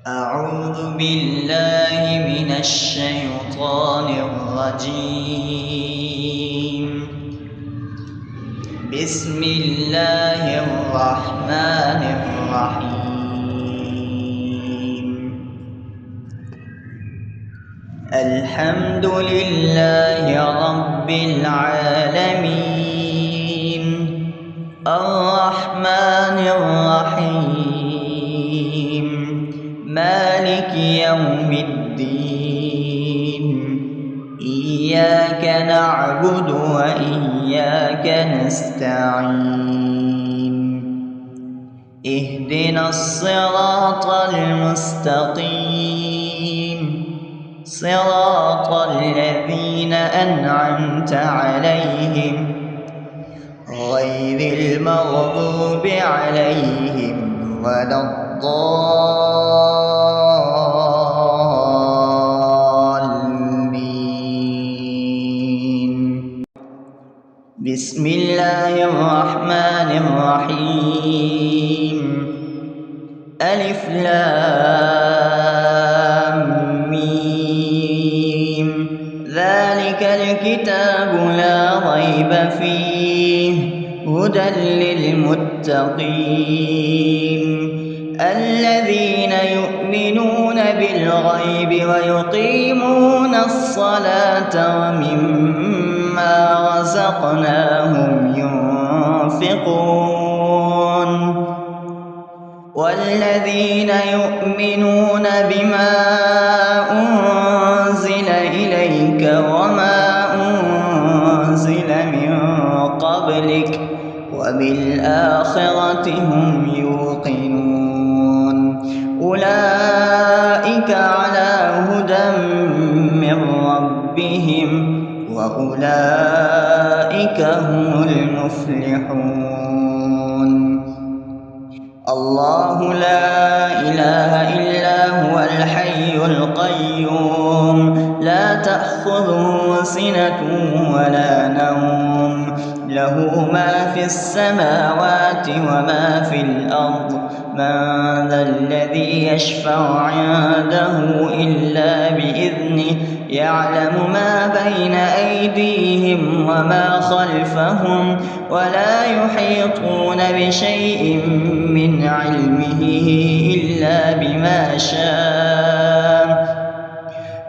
أعوذ بالله من الشيطان الرجيم. بسم الله الرحمن الرحيم. الحمد لله رب العالمين، الرحمن الرحيم، مالك يوم الدين. إياك نعبد وإياك نستعين. اهدنا الصراط المستقيم، صراط الذين أنعمت عليهم غير المغضوب عليهم ولا الضالين. بسم الله الرحمن الرحيم. ألف لام ميم. ذلك الكتاب لا ريب فيه هدى للمتقين الذين يؤمنون بالغيب ويقيمون الصلاة ومما رزقناهم ينفقون والذين يؤمنون بما أنزل إليك وما أنزل من قبلك وبالآخرة هم يوقنون أولئك على هدى من ربهم وأولئك هم المفلحون. الله لا إله إلا هو الحي القيوم لا تأخذه سنة ولا نوم له ما في السماوات وما في الأرض من ذا الذي يشفع عنده إلا بإذنه يعلم ما بين أيديهم وما خلفهم ولا يحيطون بشيء من علمه إلا بما شاء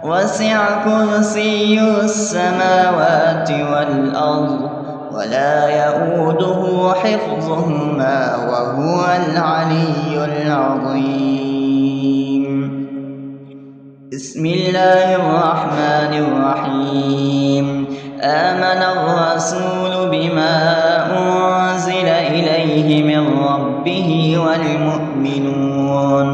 وسع كرسيه السماوات والأرض ولا يؤوده حفظهما وهو العلي العظيم. بسم الله الرحمن الرحيم. آمن الرسول بما أنزل إليه من ربه والمؤمنون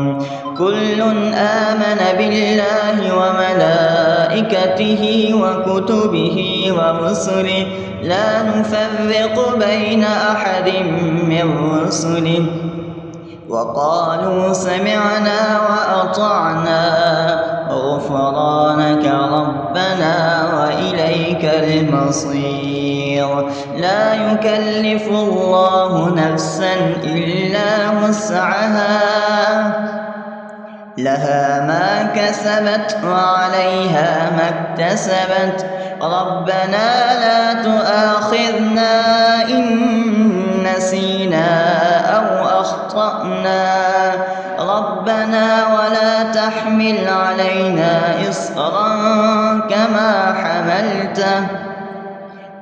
كل آمن بالله وملائكته وكتبه ورسله لا نفرق بين أحد من رسله وقالوا سمعنا وأطعنا غفرانك ربنا وإليك المصير. لا يكلف الله نفسا إلا وسعها لها ما كسبت وعليها ما اكتسبت ربنا لا تؤاخذنا إن نسينا أو أخطأنا ربنا ولا تحمل علينا إصرا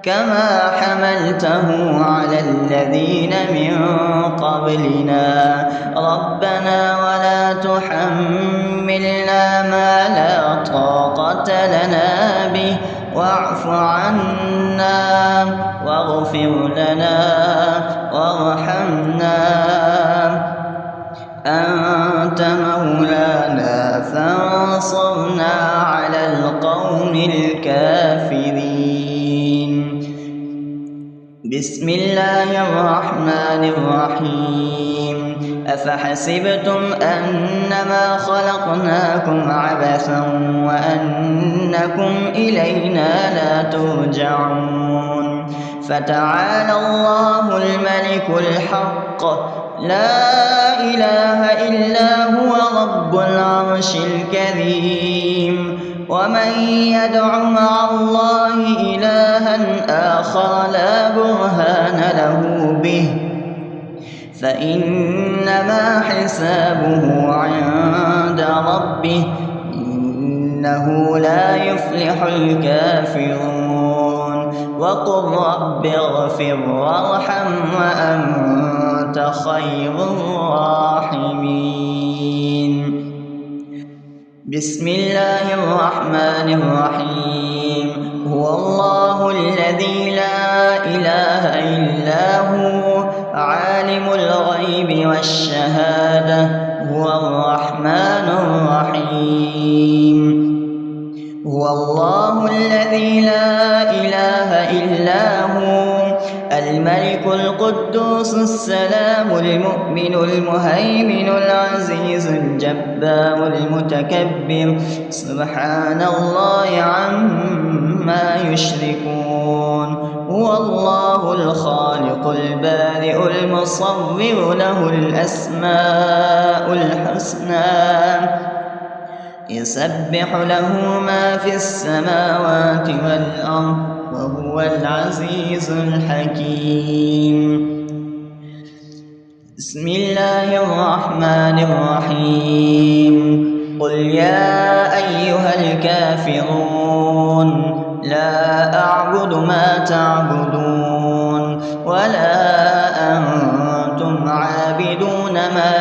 كما حملته على الذين من قبلنا ربنا ولا تحملنا ما لا طاقة لنا به واعف عنا واغفر لنا وارحمنا أنت مولانا فانصرنا على القوم الكافرين. بسم الله الرحمن الرحيم. أفحسبتم أنما خلقناكم عبثا وأنكم إلينا لا ترجعون فتعالى الله الملك الحق لا إله إلا هو رب العرش الكريم. ومن يدع مع الله إلها آخر لا برهان له به فإنما حسابه عند ربه إنه لا يفلح الكافرون. وقل رب اغفر وارحم وأنت خير الراحمين. بسم الله الرحمن الرحيم. هو الله الذي لا إله إلا هو عالم الغيب والشهادة هو الرحمن الرحيم. هو الله الذي لا إله إلا هو الملك القدوس السلام المؤمن المهيمن العزيز الجبار المتكبر سبحان الله عما يشركون. هو الله الخالق البارئ المصور له الأسماء الحسنى يسبح له ما في السماوات والأرض وهو العزيز الحكيم. بسم الله الرحمن الرحيم. قل يا أيها الكافرون لا أعبد ما تعبدون ولا أنتم عابدون ما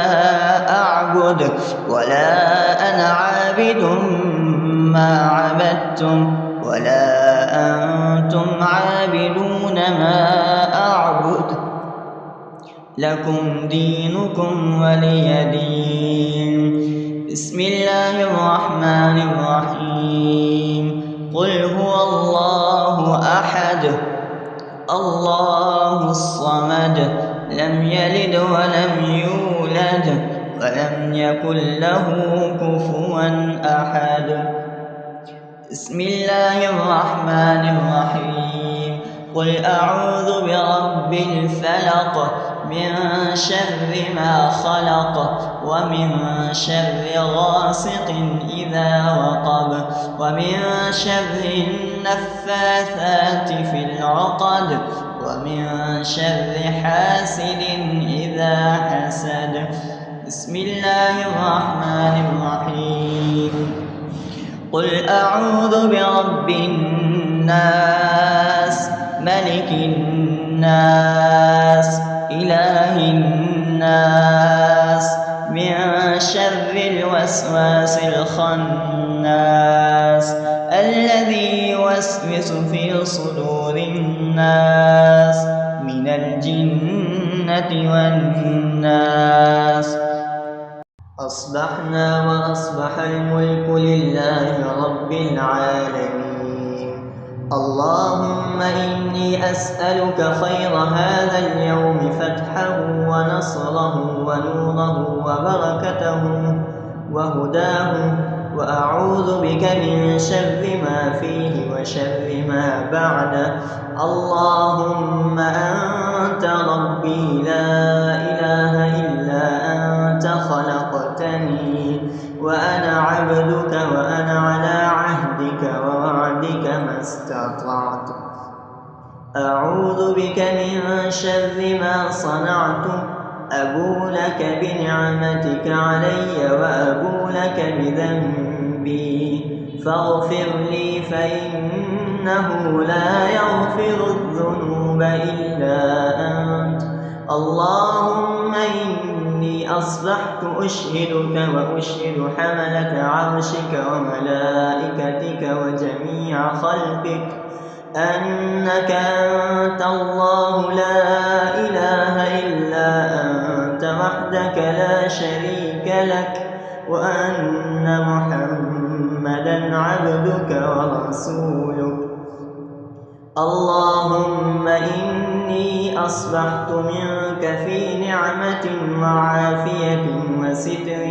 أعبد ولا أنا عابد ما عبدتم ولا أنتم عابدون ما أعبد لكم دينكم ولي دين. بسم الله الرحمن الرحيم. قل هو الله أحد الله الصمد لم يلد ولم يولد ولم يكن له كفوا أحد. بسم الله الرحمن الرحيم. قل أعوذ برب الفلق من شر ما خلق ومن شر غاسق إذا وقب ومن شر النفاثات في العقد ومن شر حاسد إذا حسد. بسم الله الرحمن الرحيم. قل أعوذ برب الناس ملك الناس إله الناس من شر الوسواس الخناس الذي يوسوس في صدور الناس من الجنة والناس. أصبحنا وأصبح الملك لله رب العالمين. اللهم إني أسألك خير هذا اليوم فتحه ونصره ونوره وبركته وهداه وأعوذ بك من شر ما فيه وشر ما بعده. اللهم أنت ربي لا إله إلا أنت خلقتني وأنا عبدك وأنا على عهدك ووعدك ما استطعت. أعوذ بك من شر ما صنعت أبو لك بنعمتك علي وأبو لك بذنبي فاغفر لي فإنه لا يغفر الذنوب إلا أنت. اللهم إني أصبحت أشهدك وأشهد حملة عرشك وملائكتك وجميع خلقك أنك أنت الله لا إله إلا أنت وحدك لا شريك لك وأن محمدا عبدك ورسولك. اللهم إني أصبحت منك في نعمة وعافية وستر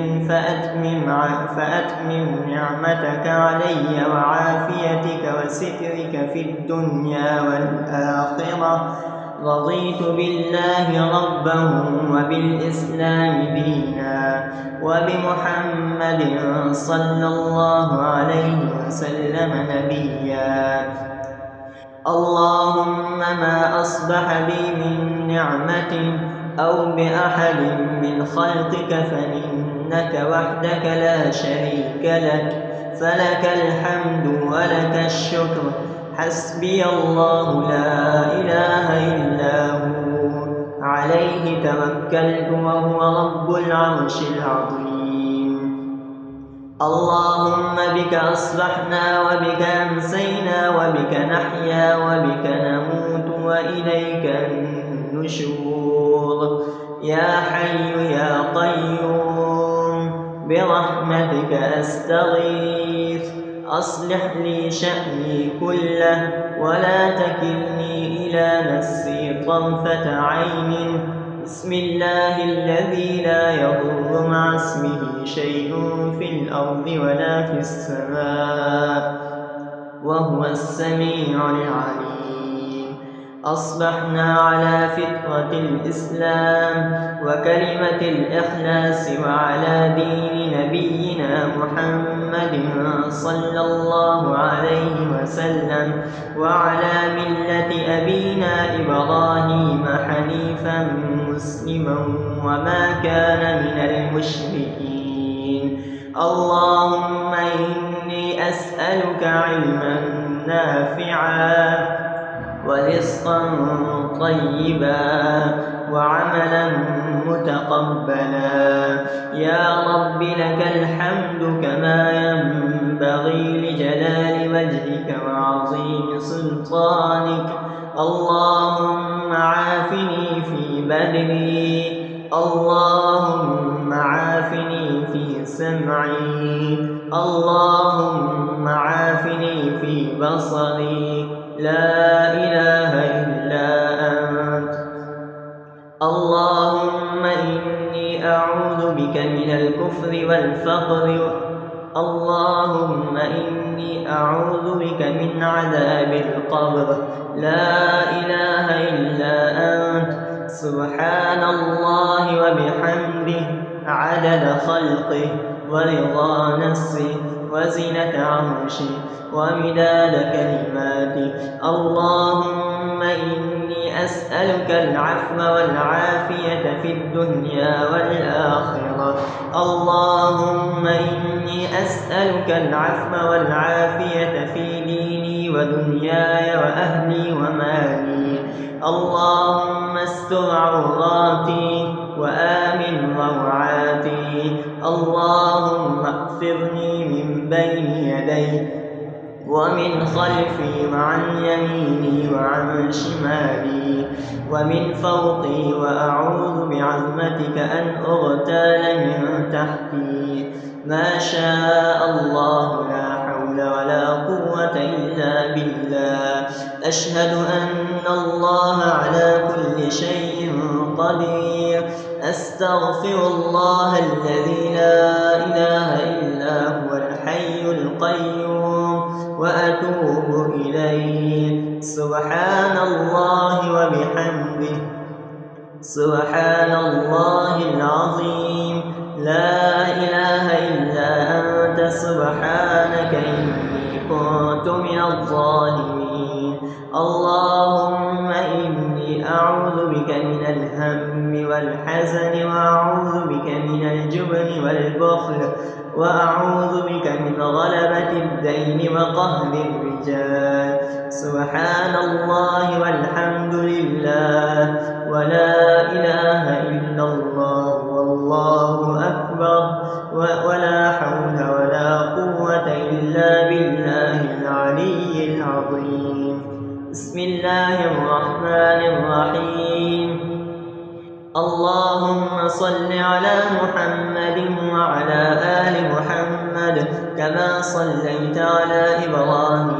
فأتمم نعمتك علي وعافيتك وسترك في الدنيا والآخرة رضيت بالله ربا وبالإسلام دينا وبمحمد صلى الله عليه وسلم نبيا. اللهم ما أصبح بي من نعمة أو بأحد من خلقك فمنك وحدك لا شريك لك، فلك الحمد ولك الشكر. حسبي الله لا إله إلا هو، عليه توكلت وهو رب العرش العظيم. اللهم بك أصبحنا وبك أمسينا وبك نحيا وبك نموت وإليك النشور. يا حي يا قيوم برحمتك أستغيث، أصلح لي شأني كله ولا تكلني إلى نفسي طرفة عين. بسم الله الذي لا يضر مع اسمه شيء في الأرض ولا في السماء وهو السميع العليم. أصبحنا على فطرة الإسلام وكلمة الإخلاص وعلى دين نبينا محمد صلى الله عليه وسلم وعلى ملة أبينا إبراهيم حنيفا مسلما وما كان من المشركين. اللهم إني أسألك علما نافعا ورزقا طيبا وعملا متقبلا. يا رب لك الحمد كما ينبغي لجلال وجهك وعظيم سلطانك. اللهم عافني في بدني، اللهم عافني في سمعي، اللهم عافني في بصري. لا إله إلا أنت. اللهم إني أعوذ بك من الكفر والفقر. اللهم إني أعوذ بك من عذاب القبر. لا إله إلا أنت. سبحان الله وبحمده عدد خلقه ورضا نفسه وزنة عرشه ومداد كلماته. اللهم إني أسألك العفو والعافية في الدنيا والآخرة. اللهم إني أسألك العفو والعافية في ديني ودنياي وأهلي ومالي. اللهم استر عوراتي وآمن روعاتي. اللهم اغفرني من بين يدي ومن خلفي وعن يميني وعن شمالي ومن فوقي، وأعوذ بعظمتك أن أغتال من تحتي. ما شاء الله لا حول ولا قوة إلا بالله. أشهد أن الله على كل شيء قدير. أستغفر الله الذي لا إله إلا هو الحي القيوم وأتوب إليه. سبحان الله وبحمده سبحان الله العظيم. لا إله إلا أنت سبحانك إني كنت من الظالمين. اللهم إني أعوذ بك من الهم والحزن وأعوذ بك من الجبن والبخل وأعوذ بك من غلبة الدين وقهر الرجال. سبحان الله والحمد لله ولا إله إلا الله والله أكبر ولا حول ولا قوة إلا بالله العلي العظيم. بسم الله الرحمن الرحيم. اللهم صل على محمد وعلى آل محمد كما صليت على إبراهيم